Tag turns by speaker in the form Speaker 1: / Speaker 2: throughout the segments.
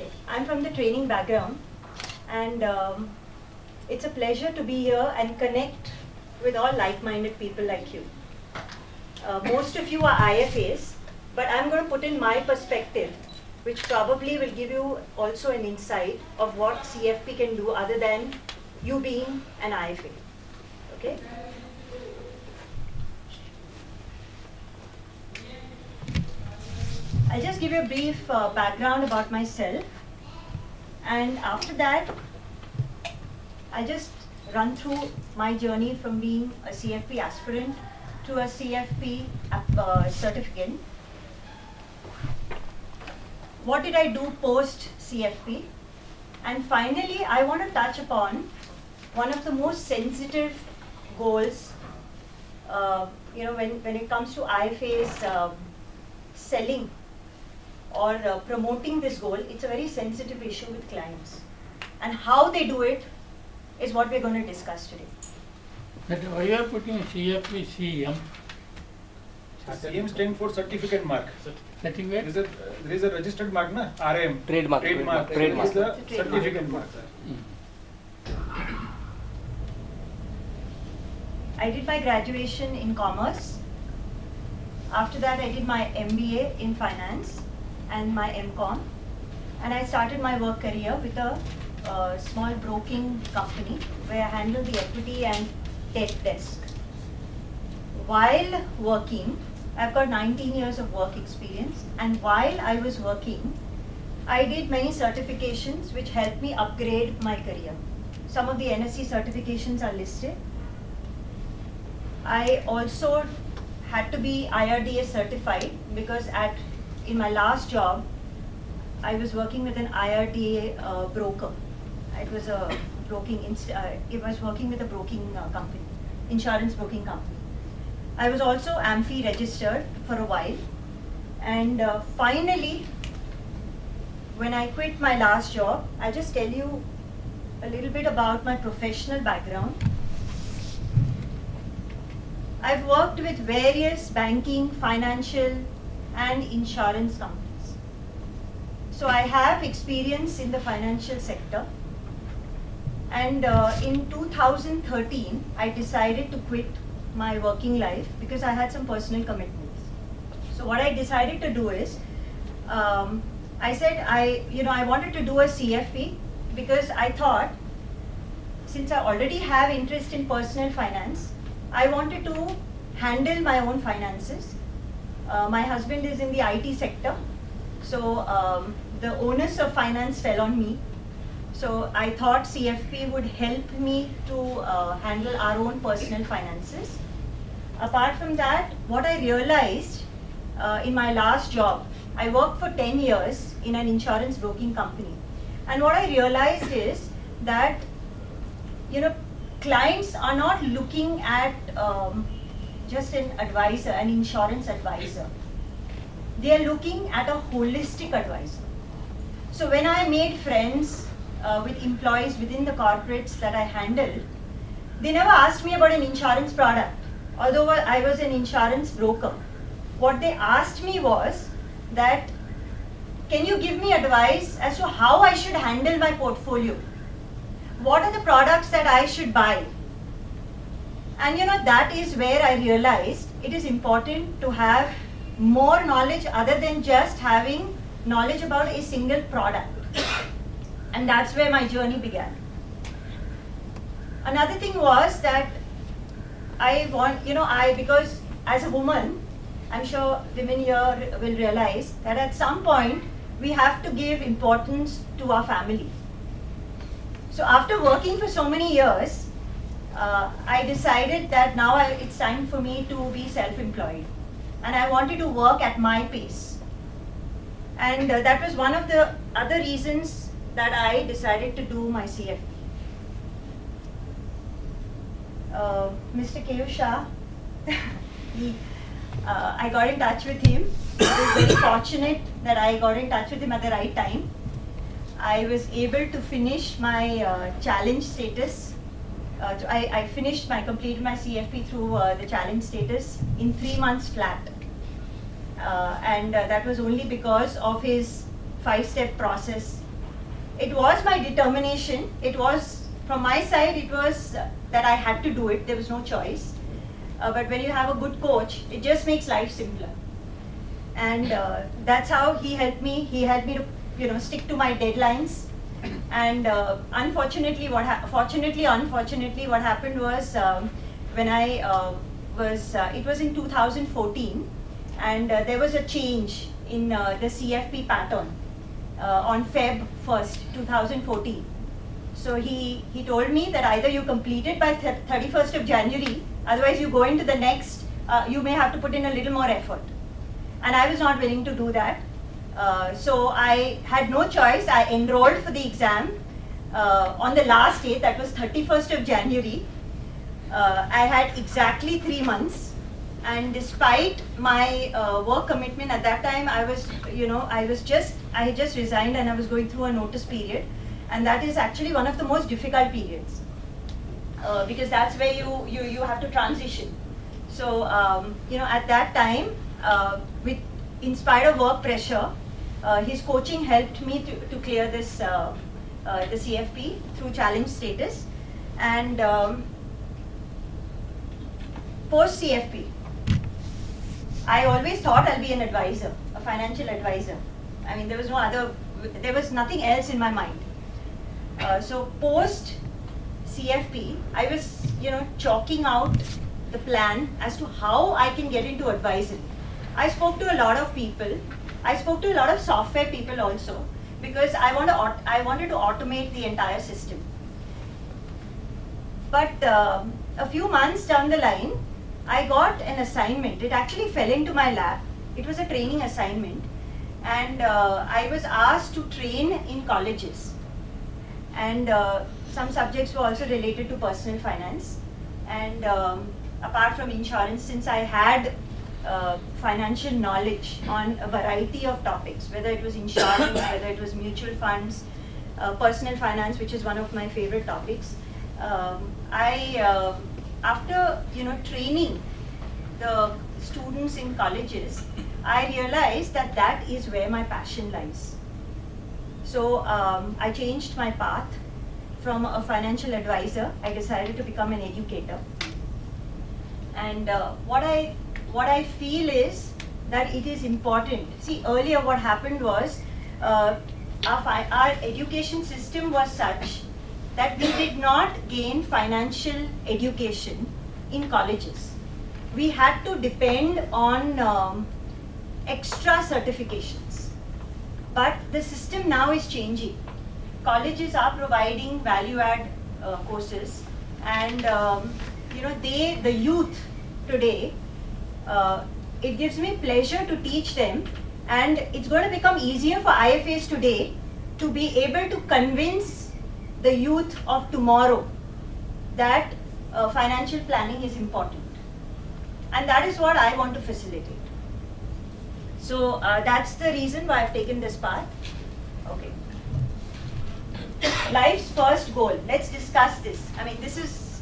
Speaker 1: Okay, I'm from the training background, and it's a pleasure to be here and connect with all like-minded people like you. Most of you are IFAs, but I'm going to put in my perspective, which probably will give you also an insight of what CFP can do other than you being an IFA. Okay? I'll just give you a brief background about myself, and after that, I'll just run through my journey from being a CFP aspirant to a CFP certificant. What did I do post CFP? And finally, I want to touch upon one of the most sensitive goals, when it comes to IFAs selling or promoting this goal. It's a very sensitive issue with clients. And how they do it is what we're going to discuss today.
Speaker 2: But why you are putting CFP CM?
Speaker 3: CM stands for certificate mark.
Speaker 2: Certificate?
Speaker 3: There is a registered mark, na? RM.
Speaker 4: Trademark.
Speaker 3: Trademark.
Speaker 4: Trademark.
Speaker 3: This is the
Speaker 1: It's a trademark.
Speaker 3: certificate mark.
Speaker 1: I did my graduation in commerce. After that, I did my MBA in finance and my MCom. And I started my work career with a small broking company where I handled the equity and debt desk. While working, I've got 19 years of work experience, and while I was working, I did many certifications which helped me upgrade my career. Some of the NSE certifications are listed. I also had to be IRDA certified because in my last job, I was working with an IRDA broker. It was a it was working with a broking company, insurance broking company. I was also AMFI registered for a while, and finally, when I quit my last job, I'll just tell you a little bit about my professional background. I've worked with various banking, financial, and insurance companies. So I have experience in the financial sector. And in 2013, I decided to quit my working life because I had some personal commitments. So what I decided to do is, I said I wanted to do a CFP because I thought, since I already have interest in personal finance, I wanted to handle my own finances. My husband is in the IT sector, so the onus of finance fell on me. So I thought CFP would help me to handle our own personal finances. Apart from that, what I realized in my last job, I worked for 10 years in an insurance broking company. And what I realized is that, clients are not looking at just an advisor, an insurance advisor. They are looking at a holistic advisor. So when I made friends with employees within the corporates that I handled, they never asked me about an insurance product, although I was an insurance broker. What they asked me was that, can you give me advice as to how I should handle my portfolio? What are the products that I should buy? And that is where I realized it is important to have more knowledge other than just having knowledge about a single product. And that's where my journey began. Another thing was that because as a woman, I'm sure women here will realize that at some point we have to give importance to our family. So after working for so many years, I decided that now it's time for me to be self-employed. And I wanted to work at my pace. And that was one of the other reasons that I decided to do my CFP. Mr. K.U. Shah, I got in touch with him. I was very fortunate that I got in touch with him at the right time. I was able to finish my challenge status. I completed my CFP through the challenge status in 3 months flat. And that was only because of his 5-step process it was my determination. It was, from my side, it was that I had to do it. There was no choice. But when you have a good coach, it just makes life simpler. And that's how he helped me. He helped me to, stick to my deadlines. And unfortunately, unfortunately, what happened was when I it was in 2014, and there was a change in the CFP pattern on Feb 1st, 2014. So he told me that either you complete it by 31st of January, otherwise you go into the next, you may have to put in a little more effort. And I was not willing to do that. So I had no choice. I enrolled for the exam on the last day, that was 31st of January. I had exactly 3 months, and despite my work commitment at that time, I had just resigned and I was going through a notice period, and that is actually one of the most difficult periods because that's where you have to transition. So at that time, in spite of work pressure, his coaching helped me to clear this the CFP through challenge status. And post CFP, I always thought I'll be an advisor, a financial advisor. I mean, there was nothing else in my mind. So post CFP, I was chalking out the plan as to how I can get into advisory. I spoke to a lot of people. I spoke to a lot of software people also, because I wanted to automate the entire system. But a few months down the line, I got an assignment. It actually fell into my lap. It was a training assignment, and I was asked to train in colleges. And some subjects were also related to personal finance. And apart from insurance, since I had financial knowledge on a variety of topics, whether it was insurance, whether it was mutual funds, personal finance, which is one of my favorite topics. After training the students in colleges, I realized that is where my passion lies. So I changed my path. From a financial advisor, I decided to become an educator. And what I feel is that it is important. See, earlier what happened was our education system was such that we did not gain financial education in colleges. We had to depend on extra certifications. But the system now is changing. Colleges are providing value-add courses, and the youth today, it gives me pleasure to teach them, and it's going to become easier for IFAs today to be able to convince the youth of tomorrow that financial planning is important. And that is what I want to facilitate. So that's the reason why I've taken this path. Okay. Life's first goal. Let's discuss this. I mean, this is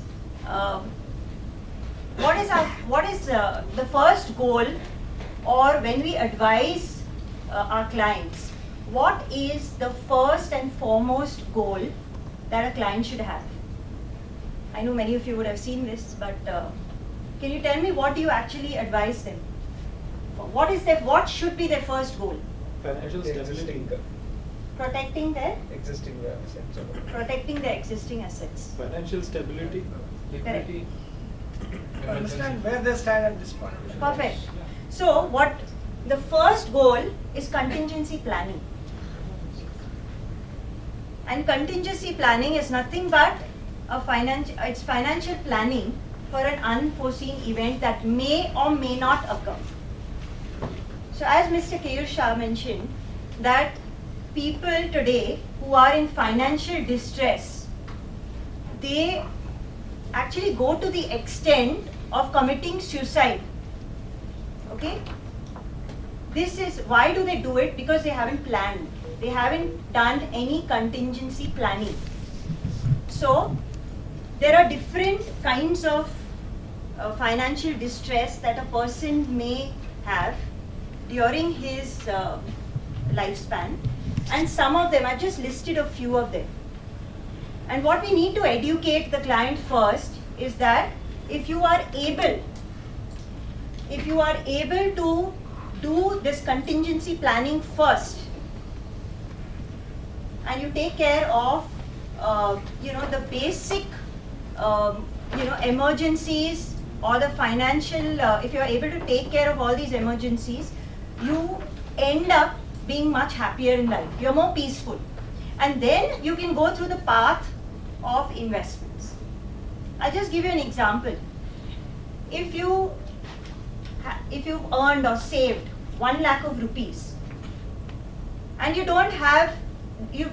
Speaker 1: what is the first goal, or when we advise our clients, what is the first and foremost goal that a client should have? I know many of you would have seen this, but can you tell me, what do you actually advise them? What should be their first goal?
Speaker 3: Financial stability.
Speaker 1: Protecting their
Speaker 3: Existing assets.
Speaker 1: protecting their existing assets.
Speaker 3: Financial stability.
Speaker 2: Liquidity.
Speaker 4: Understand where they stand at this point.
Speaker 1: Perfect. So the first goal is contingency planning. And contingency planning is nothing but it's financial planning for an unforeseen event that may or may not occur. So as Mr. Keyur Shah mentioned, that people today who are in financial distress, they actually go to the extent of committing suicide. Okay? This is, why do they do it? Because they haven't planned. They haven't done any contingency planning. So there are different kinds of financial distress that a person may have during his lifespan, And some of them, I've just listed a few of them. And what we need to educate the client first is that if you are able to do this contingency planning first, and you take care of the basic emergencies or the financial, if you are able to take care of all these emergencies, you end up being much happier in life. You're more peaceful. And then you can go through the path of investments. I'll just give you an example. If you've earned or saved 1 lakh of rupees and you've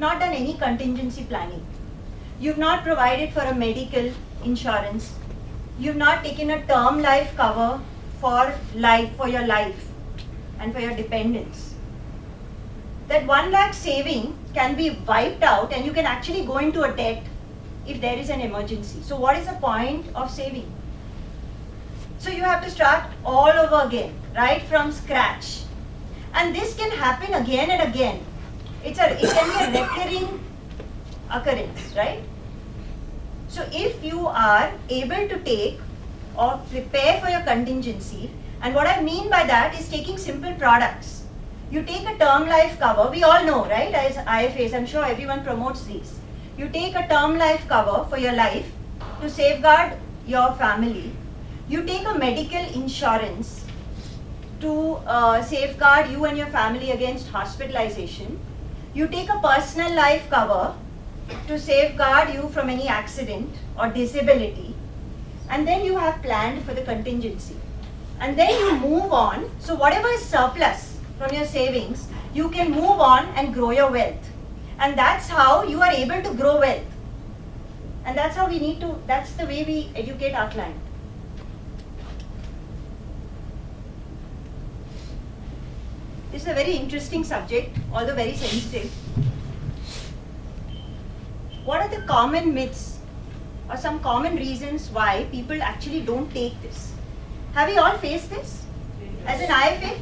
Speaker 1: not done any contingency planning, you've not provided for a medical insurance, you've not taken a term life cover for your life and for your dependents, that 1 lakh saving can be wiped out and you can actually go into a debt if there is an emergency. So what is the point of saving? So you have to start all over again, right from scratch. And this can happen again and again. It can be a recurring occurrence, right? So if you are able to take or prepare for your contingency, and what I mean by that is taking simple products. You take a term life cover, we all know, right, as IFAs, I'm sure everyone promotes these. You take a term life cover for your life to safeguard your family. You take a medical insurance to safeguard you and your family against hospitalization. You take a personal life cover to safeguard you from any accident or disability. And then you have planned for the contingency. And then you move on. So whatever is surplus from your savings, you can move on and grow your wealth. And that's how you are able to grow wealth. And that's how that's the way we educate our client. This is a very interesting subject, although very sensitive. What are the common myths or some common reasons why people actually don't take this? Have we all faced this as an IFA?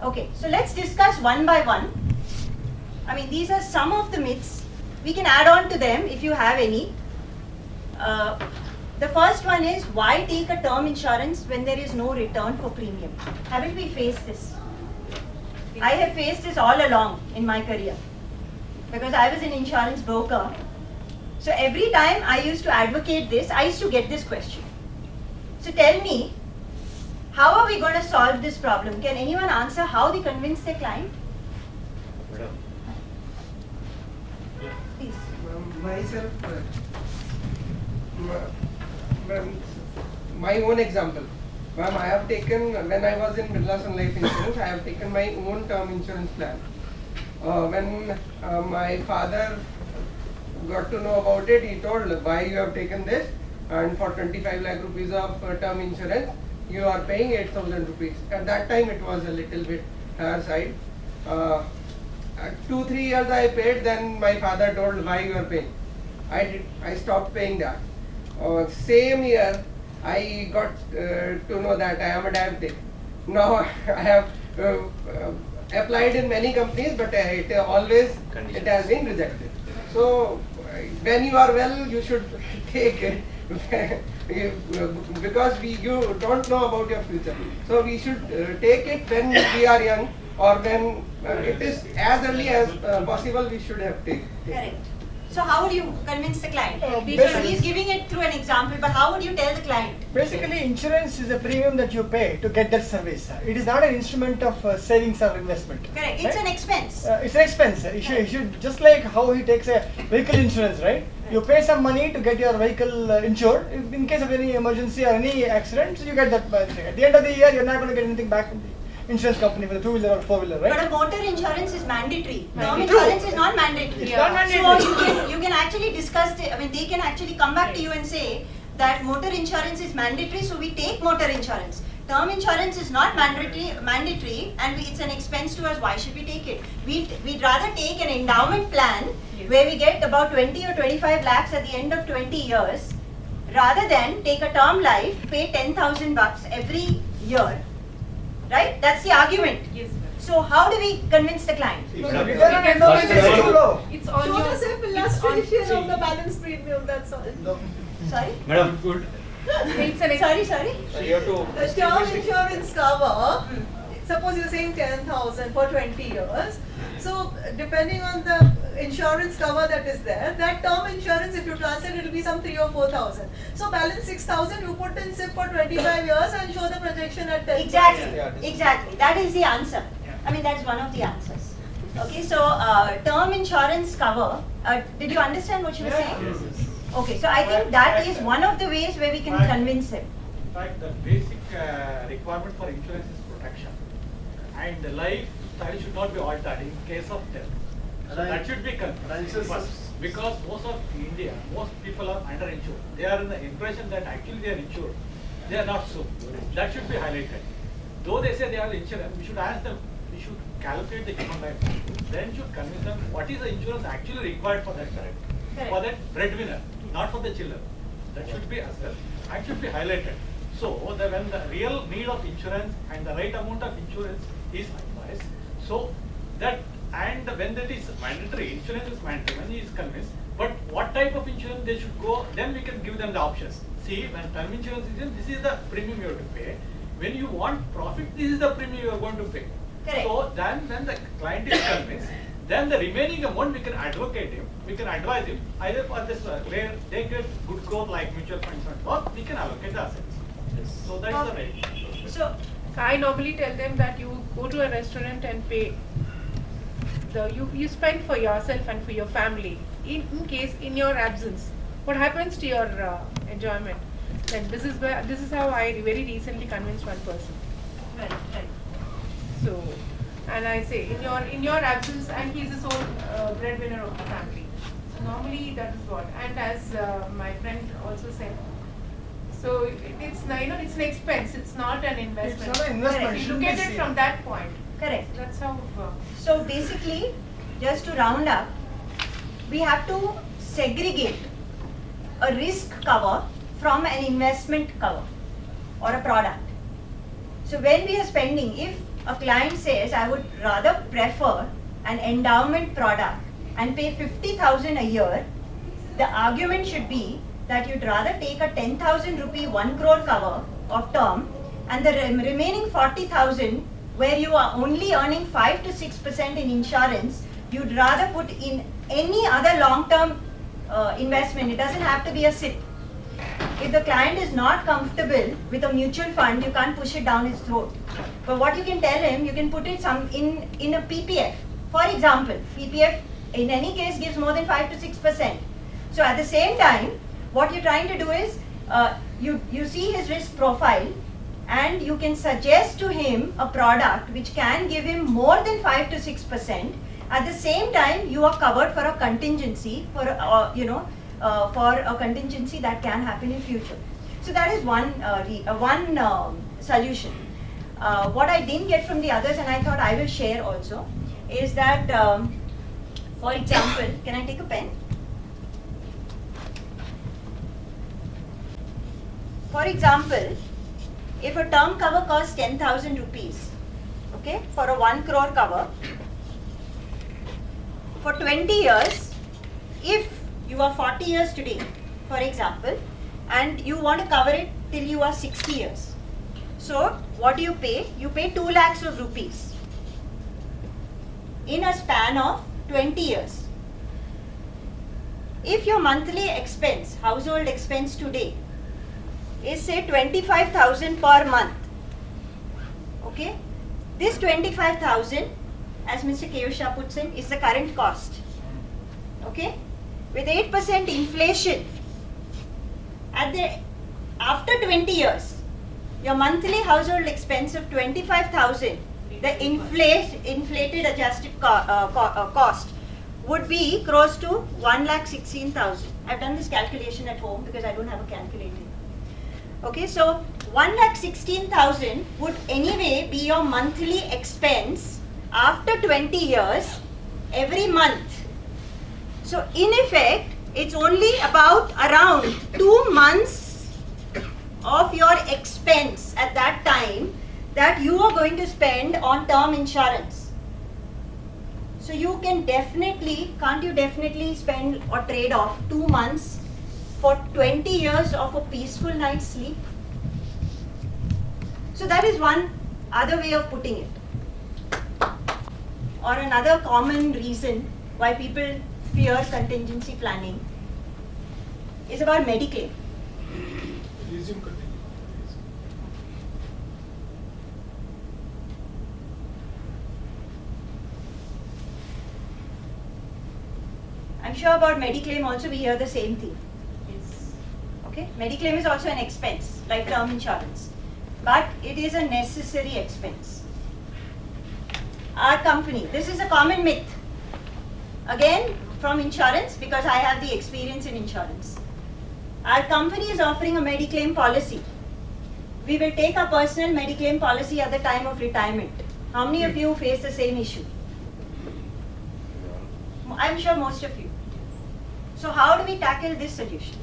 Speaker 1: Okay, so let's discuss one by one. I mean, these are some of the myths. We can add on to them if you have any. The first one is, why take a term insurance when there is no return for premium? Haven't we faced this? I have faced this all along in my career because I was an insurance broker. So every time I used to advocate this, I used to get this question. So tell me, how are we going to solve this problem? Can anyone answer how they convince their client? Please.
Speaker 5: Myself, my own example. Ma'am, I have taken, when I was in Birla Sun Life Insurance, I have taken my own term insurance plan. When my father got to know about it, he told, why you have taken this, and for 25 lakh rupees of term insurance, you are paying 8,000 rupees. At that time, it was a little bit higher side. 2-3 years I paid, then my father told, why you are paying. I stopped paying that. Same year, I got to know that I am a diabetic. Now I have applied in many companies, but it has been rejected. So when you are well, you should take it because you don't know about your future. So we should take it when we are young, or when it is as early as possible. We should have taken.
Speaker 1: Correct. So how would you convince the client?
Speaker 4: Basically-
Speaker 1: He's giving it through an example, but how would you tell the client?
Speaker 4: Basically, insurance is a premium that you pay to get that service. It is not an instrument of savings or investment.
Speaker 1: Correct. It's an expense.
Speaker 4: It's an expense. You should just like how he takes a vehicle insurance, right? You pay some money to get your vehicle insured. In case of any emergency or any accident, so you get that. At the end of the year, you're not going to get anything back from the insurance company for the 2-wheeler or 4-wheeler, right?
Speaker 1: But a motor insurance is mandatory. Term
Speaker 4: True.
Speaker 1: insurance is not mandatory.
Speaker 4: It's not mandatory.
Speaker 1: So you can actually discuss, they can actually come back to you and say that motor insurance is mandatory, so we take motor insurance. Term insurance is not mandatory, and it's an expense to us. Why should we take it? We'd rather take an endowment plan where we get about 20 or 25 lakhs at the end of 20 years, rather than take a term life, pay 10,000 bucks every year. Right? That's the argument.
Speaker 6: Yes,
Speaker 1: So how do we convince the client?
Speaker 4: Return on endowment is too low.
Speaker 6: It's on
Speaker 7: Show
Speaker 6: your.
Speaker 7: the same
Speaker 6: it's on-
Speaker 7: illustration of the balance premium, that's all.
Speaker 1: Sorry?
Speaker 3: Madam, good.
Speaker 6: It's an
Speaker 1: Sorry.
Speaker 3: So you have to
Speaker 7: The term insurance cover, suppose you're saying 10,000 for 20 years. So depending on the insurance cover that is there, that term insurance, if you translate, it will be some 3 or 4,000. So balance 6,000, you put in SIP for 25 years and show the projection at 10.
Speaker 1: Exactly. That is the answer. I mean, that's one of the answers. Okay, so term insurance cover, did you understand what she was saying? Okay, so I think that is one of the ways where we can convince him.
Speaker 8: In fact, the basic requirement for insurance is protection, and the lifestyle should not be altered in case of death. So that should be confirmed first, because most of India, most people are underinsured. They are in the impression that actually they are insured. They are not so. That should be highlighted. Though they say they are insurance, we should ask them. We should calculate the human life. Then should convince them what is the insurance actually required for that parent, for that breadwinner, not for the children. That should be assessed and should be highlighted. So that when the real need of insurance and the right amount of insurance is advised, so that and when that is mandatory, insurance is mandatory, when he is convinced, but what type of insurance they should go, then we can give them the options. See, when term insurance is in, this is the premium you have to pay. When you want profit, this is the premium you are going to pay.
Speaker 1: Correct.
Speaker 8: So then when the client is convinced, then the remaining amount we can advocate him, we can advise him either for this where they get good growth like mutual funds and or we can allocate the assets. So that's the way.
Speaker 1: So,
Speaker 6: I normally tell them that you go to a restaurant and pay. You spend for yourself and for your family. In case in your absence, what happens to your enjoyment? Then this is how I very recently convinced one person.
Speaker 1: right.
Speaker 6: So, and I say in your absence, and he's the sole breadwinner of the family. So normally that is what. And as my friend also said, so it's it's an expense. It's not an investment.
Speaker 4: It's not an investment.
Speaker 1: Correct.
Speaker 4: It
Speaker 6: You
Speaker 4: shouldn't
Speaker 6: look
Speaker 4: be
Speaker 6: at it
Speaker 4: seen.
Speaker 6: from that point.
Speaker 1: Correct.
Speaker 6: That's how.
Speaker 1: So basically, just to round up, we have to segregate a risk cover from an investment cover or a product. So when we are spending, if a client says, I would rather prefer an endowment product and pay 50,000 a year, the argument should be that you'd rather take a 10,000 rupee 1 crore cover of term and the remaining 40,000 where you are only earning 5 to 6% in insurance, you'd rather put in any other long-term investment. It doesn't have to be a SIP. If the client is not comfortable with a mutual fund, you can't push it down his throat. But what you can tell him, you can put it in a PPF. For example, PPF in any case gives more than 5 to 6%. So at the same time, what you're trying to do is, you see his risk profile and you can suggest to him a product which can give him more than 5 to 6%. At the same time, you are covered for a contingency, for a contingency that can happen in future. So that is one solution. What I didn't get from the others, and I thought I will share also, is that, for example, can I take a pen? For example, if a term cover costs 10,000 rupees, okay, for a 1 crore cover, for 20 years, if you are 40 years today, for example, and you want to cover it till you are 60 years. So, what do you pay? You pay 2 lakhs of rupees in a span of 20 years. If your monthly expense, household expense today, is say 25,000 per month, okay, this 25,000, as Mr. Keyosha puts in, is the current cost, okay, with 8% inflation, after 20 years, your monthly household expense of 25,000, the inflated adjusted cost would be close to 1,16,000. I've done this calculation at home because I don't have a calculator. Okay, so 1,16,000 would anyway be your monthly expense after 20 years every month. So in effect, it's only about around 2 months of your expense at that time that you are going to spend on term insurance. So you can definitely, can't you definitely spend or trade off 2 months for 20 years of a peaceful night's sleep? So that is one other way of putting it. Or another common reason why people fear contingency planning is about Mediclaim.
Speaker 3: Resume continue.
Speaker 1: I'm sure about Mediclaim also we hear the same thing. Okay, Mediclaim is also an expense like term insurance, but it is a necessary expense. Our company, this is a common myth. Again, from insurance, because I have the experience in insurance. Our company is offering a Mediclaim policy. We will take a personal Mediclaim policy at the time of retirement. How many of you face the same issue? I'm sure most of you. So how do we tackle this solution?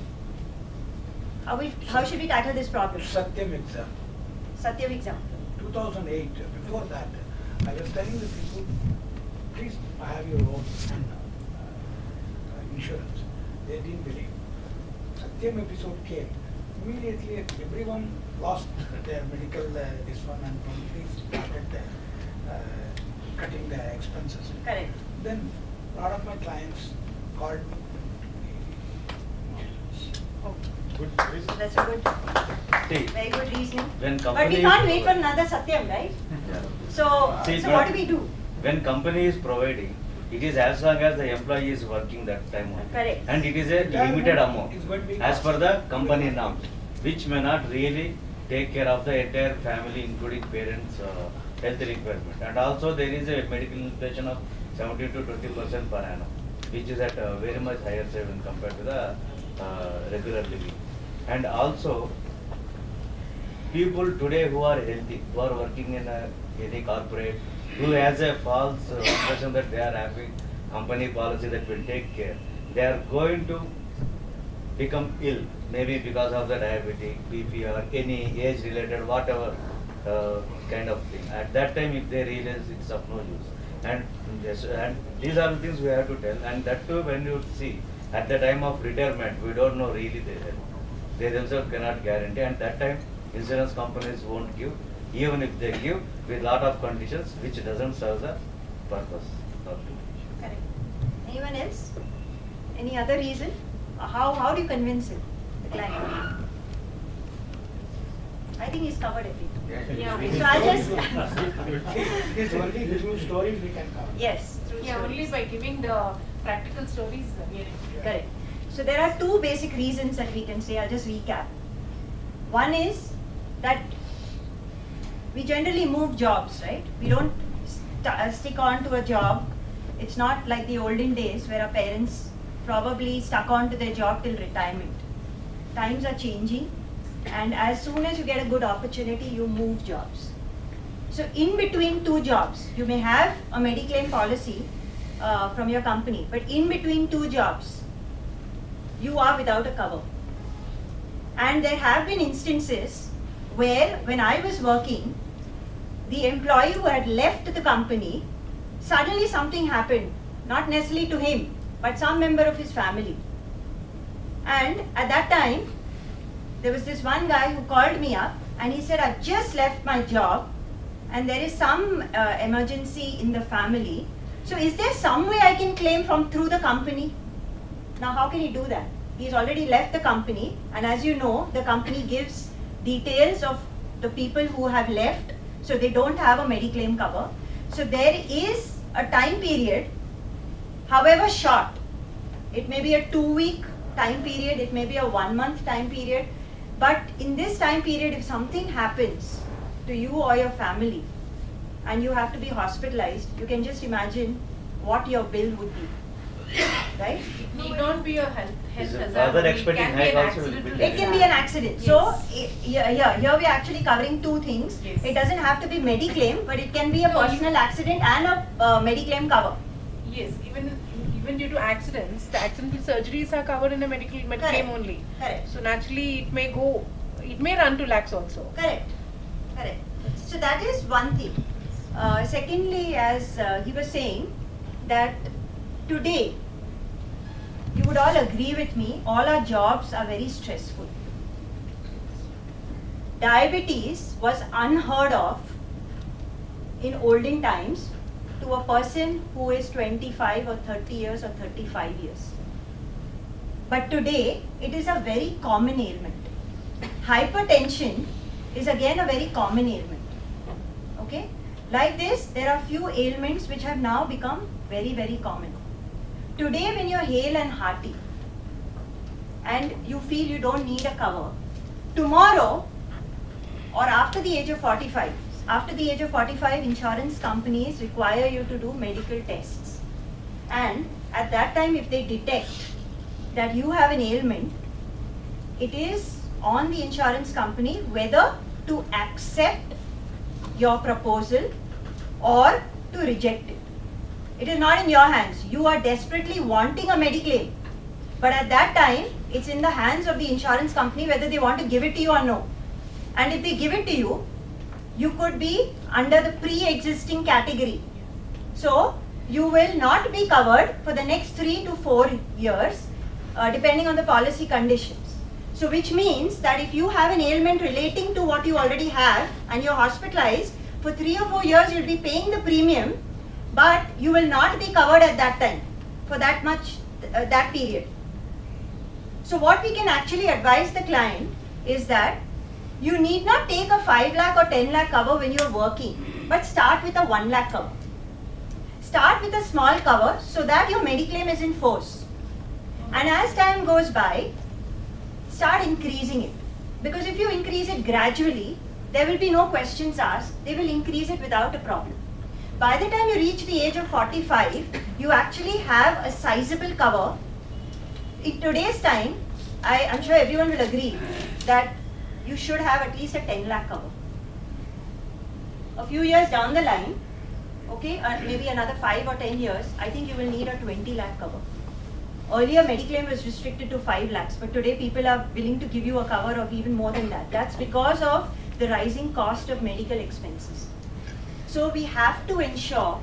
Speaker 1: How should we tackle this problem?
Speaker 9: Satyam exam.
Speaker 1: Satyam example.
Speaker 9: 2008, before that, I was telling the people, please have your own insurance. They didn't believe. Satyam episode came. Immediately, everyone lost their medical this one and companies started cutting their expenses.
Speaker 1: Correct.
Speaker 9: Then a lot of my clients called me.
Speaker 3: Good reason.
Speaker 1: That's a good,
Speaker 10: See,
Speaker 1: very good reasoning.
Speaker 10: when
Speaker 1: But we
Speaker 10: company
Speaker 1: can't
Speaker 10: is
Speaker 1: wait for another Satyam, right?
Speaker 10: Yeah.
Speaker 1: So,
Speaker 10: See,
Speaker 1: so what do we do?
Speaker 10: When company is providing, it is as long as the employee is working that time only.
Speaker 1: Correct.
Speaker 10: And it is a limited amount
Speaker 9: It's going to be
Speaker 10: as per the company norms, which may not really take care of the entire family, including parents' health requirement. And also there is a medical inflation of 17 to 20% per annum, which is at a very much higher side when compared to the regular living. And also, people today who are healthy, who are working in any corporate, who has a false impression that they are having company policy that will take care, they are going to become ill, maybe because of the diabetes, BP or any age-related whatever kind of thing. At that time, if they realize it's of no use. And yes, and these are the things we have to tell. And that too, when you see, at the time of retirement, we don't know really their health. They themselves cannot guarantee, and that time insurance companies won't give, even if they give with lot of conditions which doesn't serve the purpose.
Speaker 1: Correct. Anyone else? Any other reason? How do you convince him, the client? I think he's covered everything.
Speaker 6: Yeah.
Speaker 1: So I'll just
Speaker 9: It is only through stories we can cover.
Speaker 1: yes. Through
Speaker 6: Yeah, only
Speaker 1: stories.
Speaker 6: by giving the practical stories we are
Speaker 1: Correct. So there are two basic reasons that we can say. I'll just recap. One is that we generally move jobs, right? We don't stick on to a job. It's not like the olden days where our parents probably stuck on to their job till retirement. Times are changing, and as soon as you get a good opportunity, you move jobs. So in between two jobs, you may have a Mediclaim policy from your company, but in between two jobs, you are without a cover. And there have been instances where, when I was working, the employee who had left the company, suddenly something happened, not necessarily to him, but some member of his family. And at that time, there was this one guy who called me up and he said, I've just left my job and there is some emergency in the family. So is there some way I can claim from through the company? Now how can he do that? He's already left the company, and as you know, the company gives details of the people who have left, so they don't have a Mediclaim cover. So there is a time period, however short. It may be a 2-week time period, it may be a 1-month time period, but in this time period, if something happens to you or your family, and you have to be hospitalized, you can just imagine what your bill would be. Right?
Speaker 6: It need not be a health
Speaker 10: Is it
Speaker 6: hazard.
Speaker 10: further
Speaker 6: It
Speaker 10: expecting
Speaker 6: can be
Speaker 10: hike
Speaker 6: an
Speaker 10: also will be
Speaker 6: accidental
Speaker 10: there?
Speaker 1: It can be an accident.
Speaker 6: Yes.
Speaker 1: So, here we are actually covering two things.
Speaker 6: Yes.
Speaker 1: It doesn't have to be Mediclaim, but it can be a
Speaker 6: No, you-
Speaker 1: personal accident and a Mediclaim cover.
Speaker 6: Yes, even due to accidents, the accidental surgeries are covered in a Mediclaim
Speaker 1: Correct.
Speaker 6: only.
Speaker 1: Correct.
Speaker 6: So naturally, it may run to lakhs also.
Speaker 1: Correct. Correct. So that is one thing. Secondly, as he was saying, that today, you would all agree with me, all our jobs are very stressful. Diabetes was unheard of in olden times to a person who is 25 or 30 years or 35 years. But today, it is a very common ailment. Hypertension is again a very common ailment. Okay? Like this, there are few ailments which have now become very, very common. Today, when you're hale and hearty and you feel you don't need a cover, tomorrow or after the age of 45, insurance companies require you to do medical tests. And at that time, if they detect that you have an ailment, it is on the insurance company whether to accept your proposal or to reject it. It is not in your hands. You are desperately wanting a Mediclaim. But at that time, it's in the hands of the insurance company whether they want to give it to you or no. And if they give it to you, you could be under the pre-existing category. So, you will not be covered for the next 3 to 4 years, depending on the policy conditions. So, which means that if you have an ailment relating to what you already have and you're hospitalized, for 3 or 4 years you'll be paying the premium, but you will not be covered at that time for that period. So, what we can actually advise the client is that you need not take a 5 lakh or 10 lakh cover when you're working, but start with a 1 lakh cover. Start with a small cover so that your Mediclaim is in force. And as time goes by, start increasing it. Because if you increase it gradually, there will be no questions asked. They will increase it without a problem. By the time you reach the age of 45, you actually have a sizable cover. In today's time, I'm sure everyone will agree that you should have at least a 10 lakh cover. A few years down the line, okay, maybe another 5 or 10 years, I think you will need a 20 lakh cover. Earlier, Mediclaim was restricted to 5 lakhs, but today people are willing to give you a cover of even more than that. That's because of the rising cost of medical expenses. So we have to ensure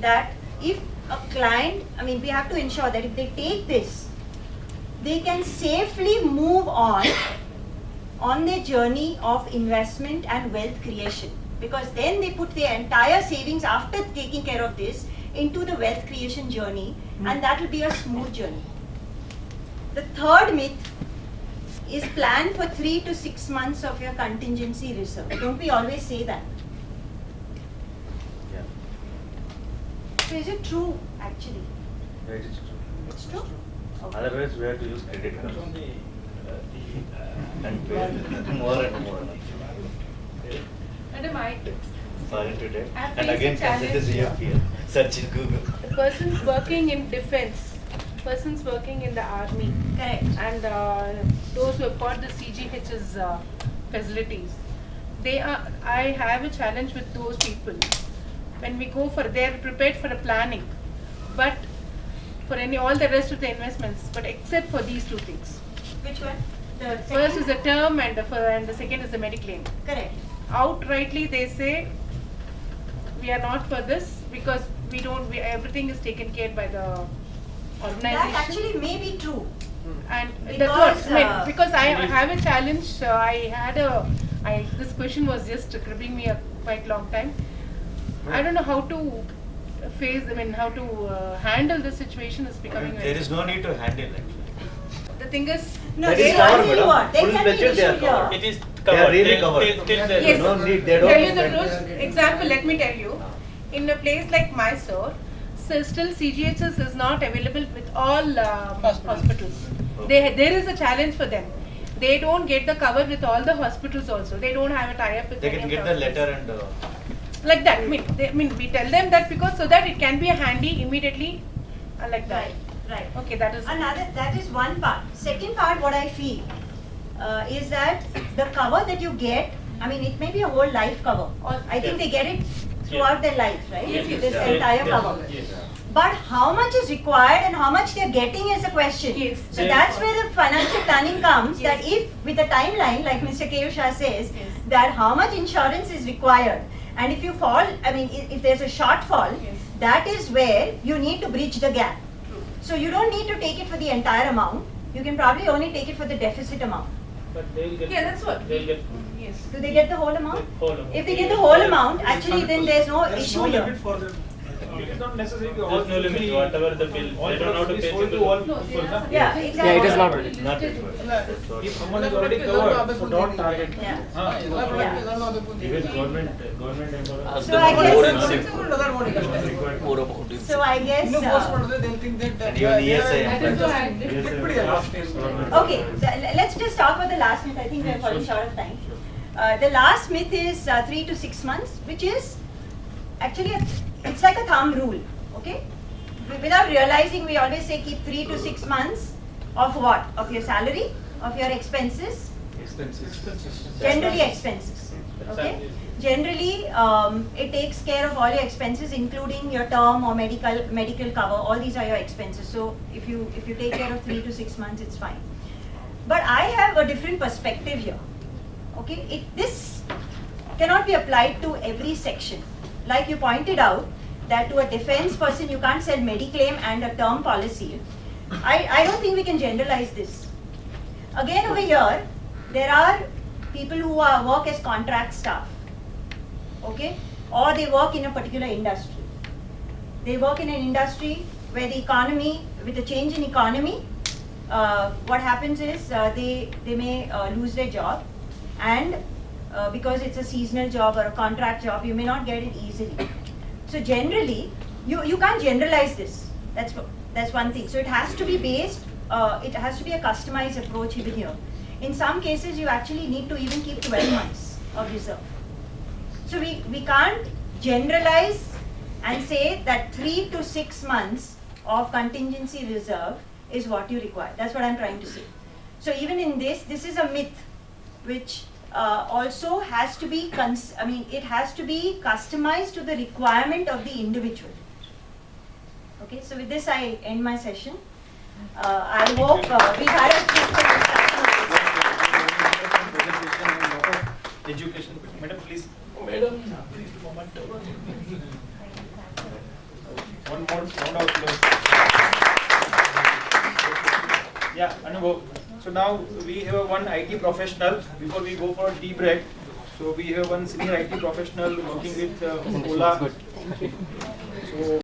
Speaker 1: that if a client, we have to ensure that if they take this, they can safely move on their journey of investment and wealth creation. Because then they put their entire savings after taking care of this into the wealth creation journey, and that will be a smooth journey. The third myth is plan for 3 to 6 months of your contingency reserve. Don't we always say that?
Speaker 10: Yeah.
Speaker 1: So is it true actually?
Speaker 10: Yeah, it is true.
Speaker 1: It's true? Okay.
Speaker 10: Otherwise, we have to use credit cards and pay more and more.
Speaker 6: Madam,
Speaker 10: Sorry today.
Speaker 6: I've
Speaker 10: And
Speaker 6: faced
Speaker 10: again,
Speaker 6: a challenge.
Speaker 10: consider CFP. Search in Google.
Speaker 6: The person's working in defense, person's working in the army,
Speaker 1: Correct.
Speaker 6: and those who have got the CGH's facilities, I have a challenge with those people. When we go they're prepared for a planning, but for all the rest of the investments, but except for these two things.
Speaker 1: Which one? The
Speaker 6: First is
Speaker 1: second?
Speaker 6: the term, and the second is the Mediclaim.
Speaker 1: Correct.
Speaker 6: Outrightly they say we are not for this because everything is taken care by the organization.
Speaker 1: That actually may be true.
Speaker 6: And
Speaker 1: Because,
Speaker 6: that's what, because I have a challenge. This question was just cribbing me a quite long time. I don't know how to how to handle the situation is becoming very.
Speaker 10: There is no need to handle it.
Speaker 6: The thing is,
Speaker 1: No,
Speaker 10: That
Speaker 1: they
Speaker 10: is
Speaker 1: are
Speaker 10: covered,
Speaker 1: really
Speaker 10: madam.
Speaker 1: what? They can be
Speaker 10: Full-fledged they are
Speaker 1: issued
Speaker 10: covered.
Speaker 1: here.
Speaker 8: It is
Speaker 10: They are
Speaker 8: covered.
Speaker 10: really
Speaker 8: Till-
Speaker 10: covered.
Speaker 8: till- till there is
Speaker 6: Yes.
Speaker 10: No need, they don't
Speaker 6: tell you the
Speaker 10: spend.
Speaker 6: truth. Example, let me tell you. In a place like Mysore, still CGHS is not available with all hospitals. There is a challenge for them. They don't get the cover with all the hospitals also. They don't have a tie-up with
Speaker 10: They
Speaker 6: any
Speaker 10: can
Speaker 6: of
Speaker 10: get the
Speaker 6: hospitals.
Speaker 10: letter and
Speaker 6: Like that. We tell them that because so that it can be handy immediately, like that.
Speaker 1: Right.
Speaker 6: Okay, that is.
Speaker 1: That is one part. Second part, what I feel is that the cover that you get, it may be a whole life cover. I think they get it throughout their life, right?
Speaker 6: Yes, yes,
Speaker 1: This
Speaker 6: yeah.
Speaker 1: entire cover. But how much is required and how much they're getting is a question.
Speaker 6: Yes.
Speaker 1: So that's where the financial planning comes,
Speaker 6: Yes.
Speaker 1: that if with a timeline, like Mr. Keyusha says,
Speaker 6: Yes.
Speaker 1: that how much insurance is required. And if you fall, if there's a shortfall,
Speaker 6: Yes.
Speaker 1: that is where you need to bridge the gap. So you don't need to take it for the entire amount. You can probably only take it for the deficit amount.
Speaker 2: But they'll get.
Speaker 6: Yeah, that's what.
Speaker 2: They'll get.
Speaker 6: Yes.
Speaker 1: Do they get the whole amount?
Speaker 2: Whole amount.
Speaker 1: If they get the whole amount, actually then there's no issue
Speaker 3: no
Speaker 1: here.
Speaker 3: limit for them. It is not necessarily all.
Speaker 2: There's no limit, whatever the bill,
Speaker 3: all
Speaker 2: they don't have to
Speaker 3: products
Speaker 2: pay
Speaker 3: is sold to
Speaker 2: single-
Speaker 3: all
Speaker 6: No,
Speaker 3: people,
Speaker 6: they
Speaker 3: na?
Speaker 6: are-
Speaker 1: Yeah, exactly.
Speaker 4: Yeah, it is not.
Speaker 10: Not required.
Speaker 3: If someone is already covered, so don't target.
Speaker 1: Yeah.
Speaker 3: Ah,
Speaker 2: Even government employees.
Speaker 1: So I guess,
Speaker 4: So
Speaker 1: I guess,
Speaker 4: they'll think that
Speaker 10: And even ESI
Speaker 6: That is
Speaker 10: employees.
Speaker 6: why.
Speaker 1: okay, let's just talk about the last myth. I think we're falling short of time. The last myth is 3 to 6 months, which is actually, it's like a thumb rule, okay? Without realizing, we always say keep 3 to 6 months of what? Of your salary, of your expenses, generally expenses, okay? Generally, it takes care of all your expenses, including your term or medical cover. All these are your expenses. So if you take care of 3 to 6 months, it's fine. But I have a different perspective here. Okay, this cannot be applied to every section. Like you pointed out, that to a defense person you can't sell Mediclaim and a term policy. I don't think we can generalize this. Again, over here, there are people who work as contract staff, okay, or they work in a particular industry. They work in an industry where the economy, with the change in economy, what happens is they may lose their job, and because it's a seasonal job or a contract job, you may not get it easily. So generally, you can't generalize this. That's one thing. So it has to be based, it has to be a customized approach even here. In some cases, you actually need to even keep 12 months of reserve. So we can't generalize and say that 3 to 6 months of contingency reserve is what you require. That's what I'm trying to say. So even in this is a myth which also has to be, it has to be customized to the requirement of the individual. Okay, so with this I end my session. I hope we've had a fruitful discussion.
Speaker 3: Education, madam, please.
Speaker 2: Madam, please do moment.
Speaker 3: One more round of applause. Yeah, Anubhav. So now we have one IT professional. Before we go for tea break, so we have one senior IT professional working with Ola. So